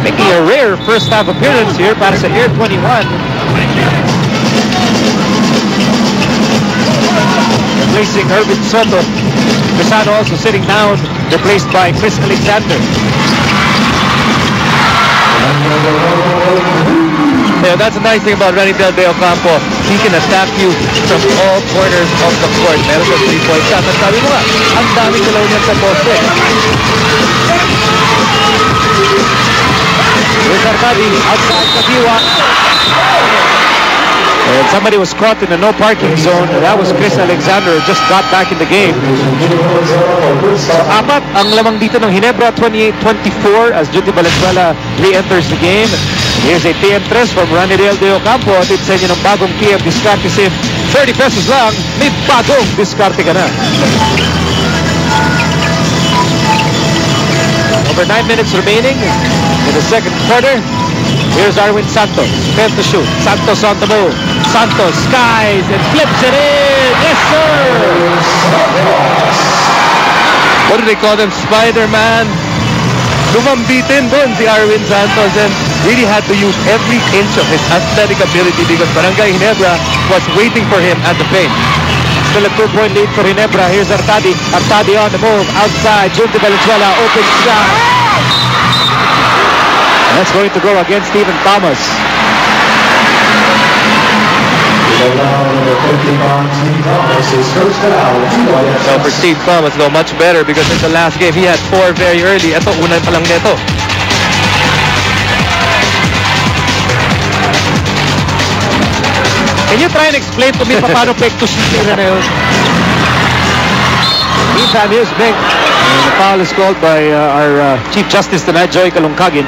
making a rare first half appearance here para sa Air 21. Replacing Irvin Soto. Crisano also sitting down, replaced by Chris Alexander. Yeah, that's a nice thing about Rani Del De Ocampo. He can attack you from all corners of the court. Meron sa 3-point shot. At sabi mo nga, ang daming galaw niya sa poste. Here's Arcadi outside Kagiwa. And somebody was caught in a no parking zone. That was Chris Alexander, just got back in the game. So, apat ang lamang dito ng Ginebra, 28-24 as Junti Valenzuela re-enters the game. Here's a TM3 from Ranirel De Ocampo. At sa inyo ng bagong KF Discarte SIM. 30 pesos lang, may bagong diskarte ka na. Over 9 minutes remaining in the second quarter. Here's Arwin Santos, 10 to shoot. Santos on the move. Santos skies and flips it in. Yes, sir! What do they call them? Spider-Man. Lumambitin doon si Arwin Santos and really had to use every inch of his athletic ability because Barangay Ginebra was waiting for him at the paint. Still a 2-point lead for Ginebra. Here's Artadi. Artadi on the move. Outside. Junti Valenzuela. Open shot. And that's going to go against Stephen Thomas. So for Steve Thomas, though, much better because in the last game, he had 4 very early. Ito, unang pa lang neto. Can you try and explain to me paano pektos na yun? Meantime, here's Big. And the foul is called by our Chief Justice tonight, Joey Kalungkagin.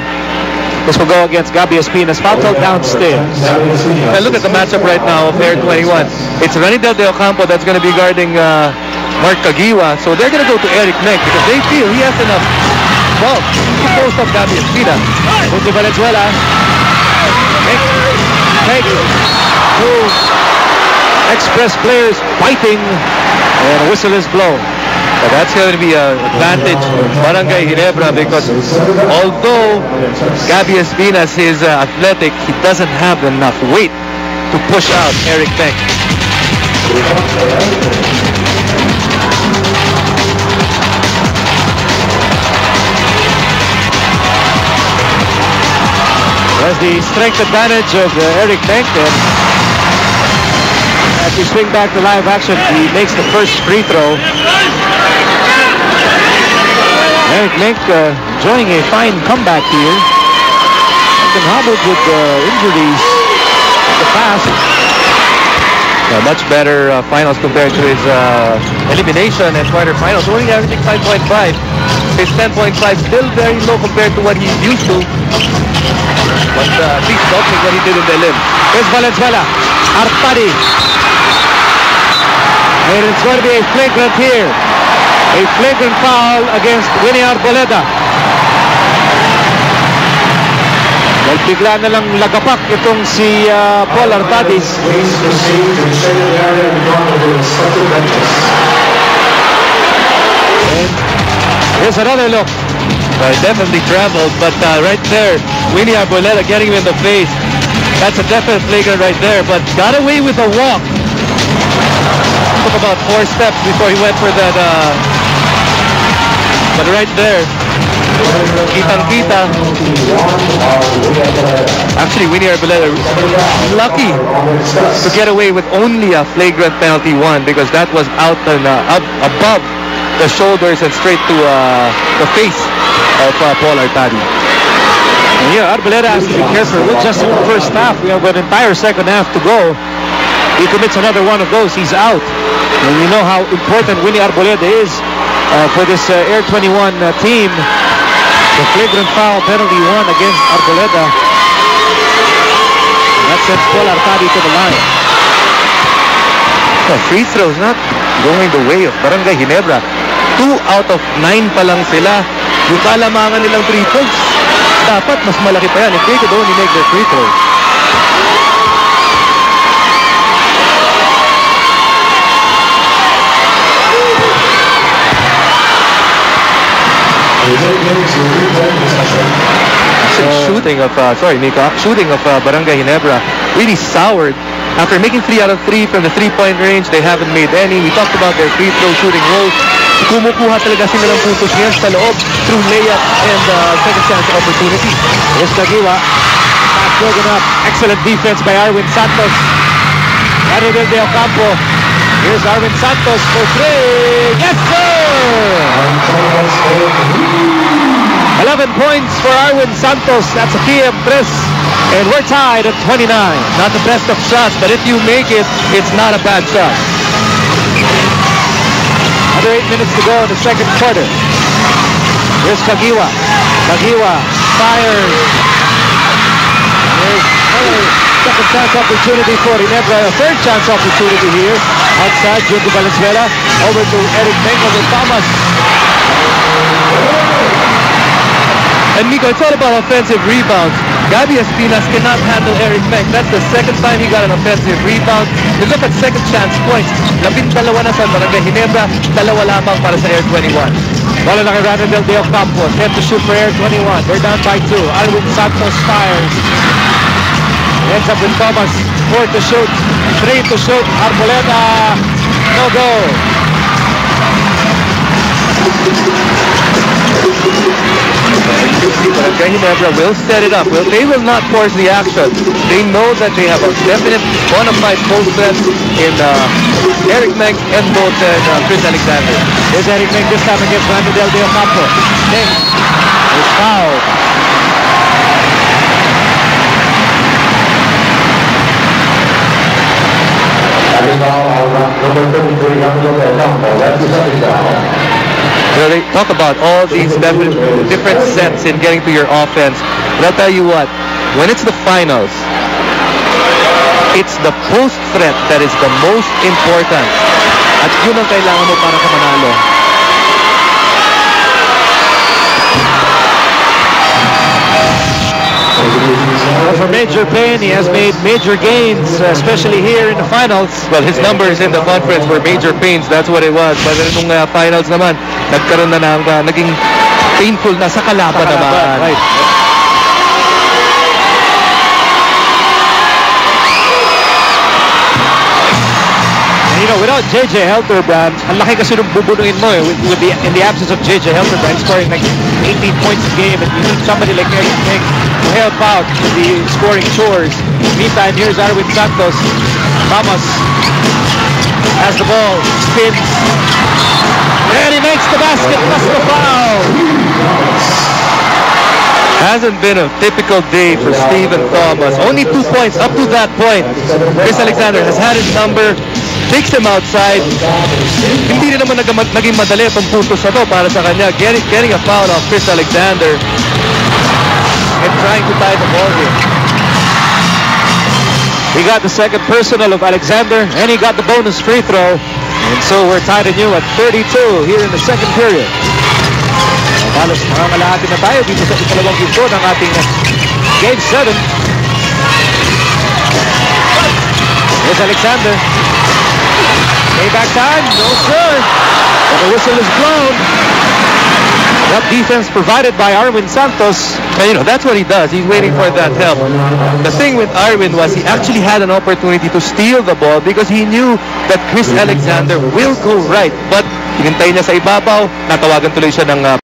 This will go against Gabby Espinas. Foul called downstairs. And look at the matchup right now of Air 21. It's Ranidel De Ocampo that's going to be guarding Mark Kagiwa. So they're going to go to Eric Mek because they feel he has enough bulk to post up Gabby Espinas. Junti Valenzuela. Mek. Two Express players fighting. And a whistle is blown. But that's going to be an advantage Barangay Ginebra because although Gabby Espinas is athletic, he doesn't have enough weight to push out Eric Beck. There's the strength advantage of Eric Beck. As we swing back to live action, he makes the first free throw. Eric Link enjoying a fine comeback here. Been hobbled with injuries in the past. Much better finals compared to his elimination and quarterfinals. Only averaging 5.5. His 10.5 still very low compared to what he's used to. But at least doubling what he did in the elim. Here's Valenzuela. Artadi. And it's going to be a flagrant here. A flagrant foul against Winnie Arboleda. Well, bigla na lang lagapak itong si Paul Artadi. And here's another look. Definitely traveled, but right there, Winnie Arboleda getting him in the face. That's a definite flagrant right there, but got away with a walk. Took about 4 steps before he went for that, but right there, kitang-kita. Actually, Winnie Arboleda lucky to get away with only a flagrant penalty 1 because that was out and up above the shoulders and straight to the face of Paul Artadi. Yeah, Arboleda has to be careful. We're just in the first half. We have an entire second half to go. He commits another one of those, he's out. And you know how important Winnie Arboleda is for this Air 21 team. The flagrant foul penalty 1 against Arboleda. And that sends Paul Artadi to the line. Free throws not going the way of Barangay Ginebra. 2 out of 9 pa lang sila. Yung kalamangan nilang 3 points, dapat mas malaki pa yan if they could only make their free throws. Actually, shooting of Barangay Ginebra really soured. After making 3 out of 3 from the 3-point range, they haven't made any. We talked about their free throw shooting woes. Kumukuha talaga sila ng puntos ngayon sa loob through layup and second chance opportunity. Here's Kagiwa. Not good enough. Excellent defense by Arwin Santos. Manuel de Ocampo. Here's Arwin Santos for 3. Yes, sir! 11 points for Arwin Santos. That's a PM press. And we're tied at 29. Not the best of shots, but if you make it, it's not a bad shot. Under 8 minutes to go in the second quarter. Here's Kagiwa. Kagiwa fires. Here's another second chance opportunity for Ginebra. A third chance opportunity here. Outside, Jundy Valenzuela. Over to Eric Meng over Thomas. And Nico, it's all about offensive rebounds. Gabby Espinas cannot handle Eric Meng. That's the second time he got an offensive rebound. You look at second chance points. 12 na sa Barangay Ginebra, 2 lamang para sa Air 21. Bola na kay Ranadel de Ocampo. Set to shoot for Air 21. They're down by 2. Arwin Santos fires. Ends up with Thomas. 4 to shoot. 3 to shoot. Arboleda. No go. Barangay Ginebra will set it up. Well, they will not force the action. They know that they have a definite bona fide post threat in Eric Meng and both Chris Alexander. Here's Eric Meng this time against Ranadel de Ocampo. Meng is fouled. You know, they talk about all these different sets in getting to your offense. But I'll tell you what, when it's the finals, it's the post threat that is the most important. At yun ang kailangan mo para ka manalo. For Major Payne, he has made major gains, especially here in the finals. Well, his numbers in the conference were major pains. That's what it was. But nung finals naman, nagkaroon na naging painful na sa kalaban naman. Right. And, you know, without J.J. Helterbrand, ang laki kasi nung bubunuin mo in the absence of J.J. Helterbrand scoring like 18 points a game, and you need somebody like Eric Meng to help out with the scoring chores. Meantime, here's Arwin Santos. Thomas has the ball, spins, and he makes the basket plus the foul. Hasn't been a typical day for Stephen Thomas. Only 2 points up to that point. Chris Alexander has had his number, takes him outside. Hindi rin naman naging madali itong puntos na to para sa kanya. Getting a foul off Chris Alexander and trying to tie the ball here. He got the second personal of Alexander, and he got the bonus free throw. And so we're tied anew at 32 here in the second period. Halos nangangalahati na tayo dito sa ikalawang ginto ng ating Game 7. Here's Alexander. Payback time, no sir. But the whistle is blown. That defense provided by Arwin Santos. And you know, that's what he does. He's waiting for that help. The thing with Arwin was he actually had an opportunity to steal the ball because he knew that Chris Alexander will go right. But hinintay niya sa ibabaw, natawagan tuloy siya ng